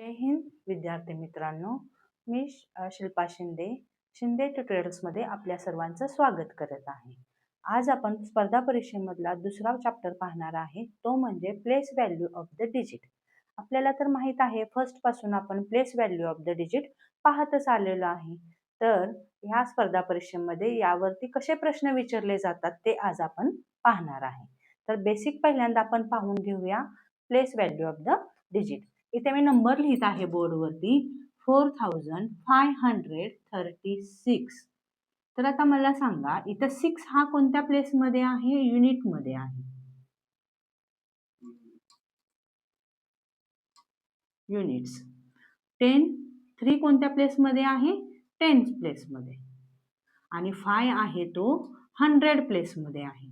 जय हिंद विद्यार्थी मित्रांनो, मी शिल्पा शिंदे ट्युटोरियल्समध्ये आपल्या सर्वांचं स्वागत करत आहे. आज आपण स्पर्धा परीक्षेमधला दुसरा चॅप्टर पाहणार आहे, तो म्हणजे place value of the digit. आपल्याला तर माहित आहे फर्स्ट पासून आपण place value of the digit पाहतच आलेलो आहे. तर ह्या स्पर्धा परीक्षेमध्ये यावरती कसे प्रश्न विचारले जातात ते आज आपण पाहणार आहे. तर बेसिक पहिल्यांदा आपण पाहून घेऊया place value of the digit. इथे मी नंबर लिहित आहे बोर्डवरती 4536. तर आता मला सांगा इथं 6 हा कोणत्या प्लेसमध्ये आहे? युनिटमध्ये आहे. युनिट्स. 3 कोणत्या प्लेसमध्ये आहे? 10 प्लेसमध्ये. आणि 5 आहे तो 100 प्लेसमध्ये आहे.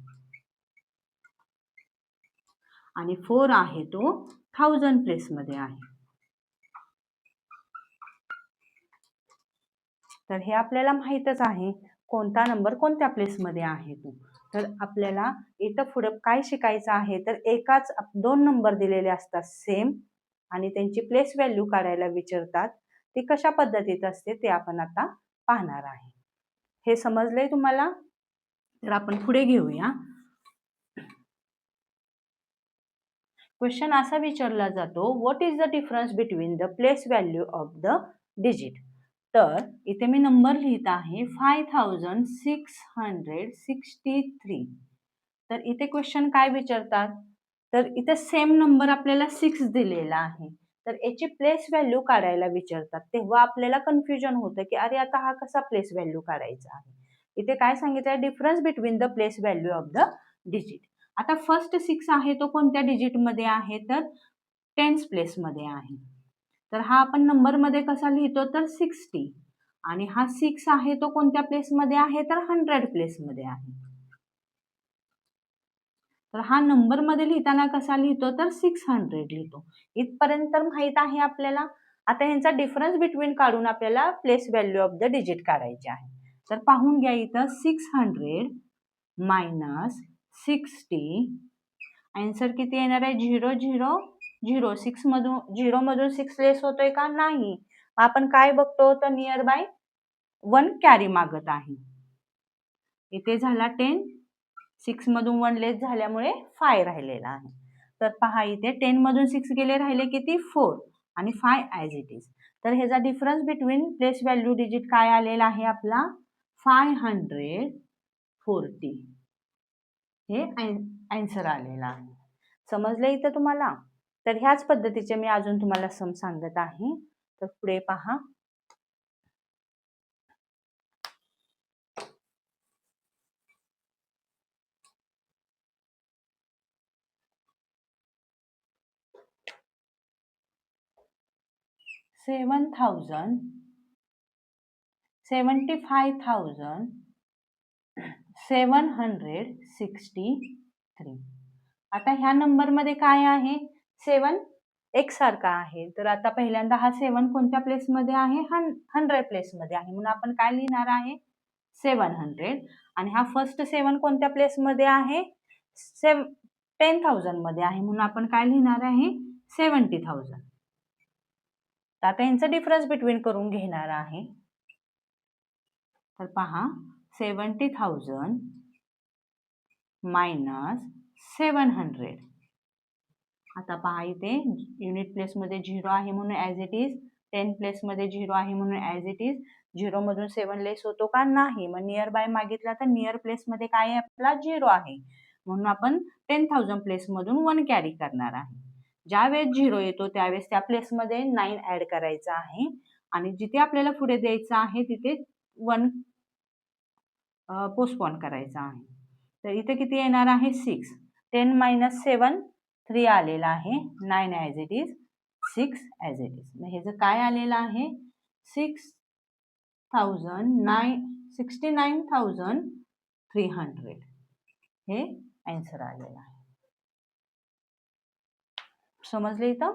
आणि 4 आहे तो 1000 प्लेसमध्ये आहे. तर हे आपल्याला माहीतच आहे कोणता नंबर कोणत्या प्लेसमध्ये आहे तो. तर आपल्याला इथं पुढे काय शिकायचं आहे, तर एकाच 2 नंबर दिलेले असतात सेम आणि त्यांची प्लेस व्हॅल्यू काढायला विचारतात. ती कशा पद्धतीत असते ते आपण आता पाहणार आहे. हे समजलंय तुम्हाला? तर आपण पुढे घेऊया. क्वेश्चन असा विचारला जातो, what is the difference between the place value of the digit. तर इथे मी नंबर लिहित आहे 5663. तर इथे क्वेश्चन काय विचारतात, तर इथे सेम नंबर आपल्याला 6 दिलेला आहे, तर याची प्लेस व्हॅल्यू काढायला विचारतात. तेव्हा आपल्याला कन्फ्युजन होतं की अरे आता हा कसा प्लेस व्हॅल्यू काढायचा आहे. इथे काय सांगितलं, difference between the place value of the digit. आता फर्स्ट 6 आहे तो कोणत्या डिजिटमध्ये आहे, तर 10th प्लेसमध्ये आहे. तर हा आपण नंबरमध्ये कसा लिहितो, तर 60. आणि हा 6 आहे तो कोणत्या प्लेसमध्ये आहे, तर 100 प्लेसमध्ये आहे. तर हा नंबरमध्ये लिहिताना कसा लिहितो, तर 600 लिहितो. इथपर्यंत तर माहित आहे आपल्याला. आता ह्यांचा डिफरन्स बिटवीन काढून आपल्याला place value of the digit काढायची आहे. तर पाहून घ्या इथं 600 मायनस 60. आन्सर किती येणार आहे? 000. 0 मधून 6 लेस होतोय का? नाही. आपण काय बघतो, तर नियर बाय 1 कॅरी मागत आहे. इथे झाला 10. 6 मधून 1 लेस झाल्यामुळे 5 राहिलेला आहे. तर पहा इथे 10 मधून 6 गेले, राहिले किती? 4 आणि 5 ॲज इट इज. तर ह्याचा difference between place value digit काय आलेला आहे आपला? 540. हे आन्सर आलेला आहे. समजलं इथं तुम्हाला? तर ह्याच पद्धतीचे मी अजून तुम्हाला सम सांगत आहे. तर पुढे पहा. $75,063. आता ह्या नंबर मध्ये काय आहे? 7 एक सारखा आहे. तर आता पहिल्यांदा हा 7 कोणत्या प्लेस मध्ये आहे? 100 प्लेस मध्ये आहे, म्हणून आपण काय लिहिणार आहे? 700. आणि हा फर्स्ट 7 कोणत्या प्लेस मध्ये आहे? 10,000 मध्ये आहे, म्हणून आपण काय लिहिणार आहे? 70,000. आता यांचा डिफरन्स बिटवीन करून घेणार आहे. तर पहा 70,000 मायनस 700. आता पहा इथे युनिट प्लेस मध्ये 0 आहे म्हणून ॲज इट इज. 10 प्लेस मध्ये 0 आहे म्हणून ॲज इट इज. 0 मधून 7 लेस होतो का? नाही. मग नियर बाय मागितला तर नियर प्लेस मध्ये काय आहे आपला? 0 आहे, म्हणून आपण 10,000 प्लेस मधून 1 कॅरी करणार आहे. ज्या वेळेस 0 येतो त्यावेळेस त्या प्लेस मध्ये 9 ऍड करायचा आहे आणि जिथे आपल्याला पुढे द्यायचं आहे तिथे 1 पोस्टपोन करायचा आहे. तर इथे किती येणार आहे? 6. 10 मायनस 7 3 आलेला आहे. 9 as it is. 6 as it is. मग ह्याचं काय आलेलं आहे? 69,300 हे आन्सर आलेलं आहे. समजले इथं?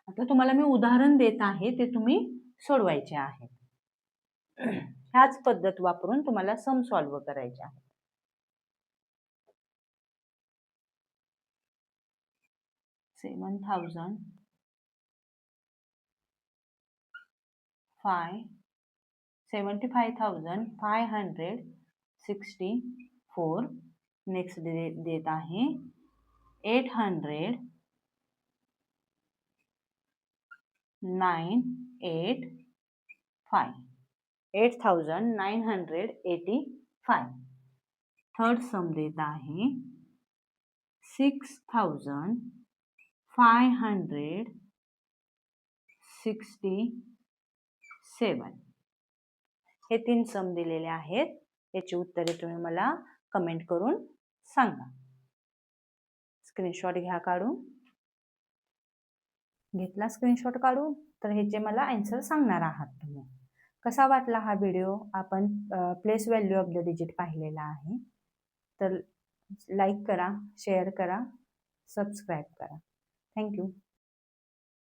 आता तुम्हाला मी उदाहरण देत आहे, ते तुम्ही सोडवायचे आहे. ह्याच पद्धत वापरून तुम्हाला सम सॉल्व्ह करायचे आहे. 75,564. नेक्स्ट देत आहे 8,985. थर्ड सम देत आहे 6,567. हे 3 सम दिलेले आहेत. याची उत्तरे तुम्ही मला कमेंट करून सांगा. स्क्रीनशॉट घ्या काढून. घेतला स्क्रीनशॉट काढून तर ह्याचे मला आन्सर सांगणार आहात तुम्ही. कसा वाटला हा व्हिडिओ? आपण place value of the digit पाहिलेला आहे. तर लाईक करा, शेअर करा, सबस्क्राईब करा. थँक्यू.